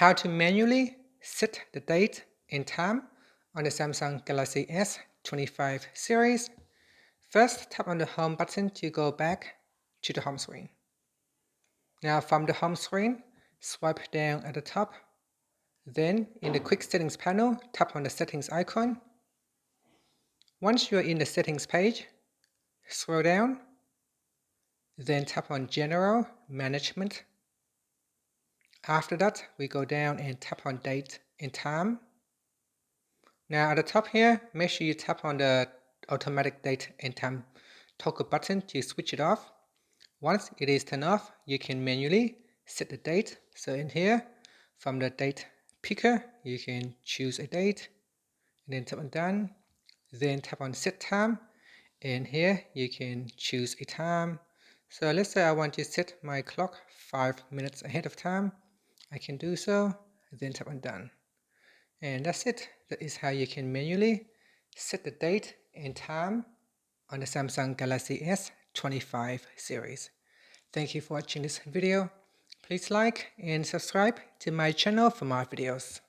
How to manually set the date and time on the Samsung Galaxy S25 series. First, tap on the home button to go back to the home screen. Now from the home screen, swipe down at the top. Then in the quick settings panel, tap on the settings icon. Once you're in the settings page, scroll down, then tap on General Management. After that, we go down and tap on Date and Time. Now at the top here, make sure you tap on the Automatic Date and Time toggle button to switch it off. Once it is turned off, you can manually set the date. So in here, from the date picker, you can choose a date and then tap on Done. Then tap on Set Time, and here you can choose a time. So let's say I want to set my clock 5 minutes ahead of time. I can do so, then tap on Done. And that's it. That is how you can manually set the date and time on the Samsung Galaxy S25 series. Thank you for watching this video. Please like and subscribe to my channel for more videos.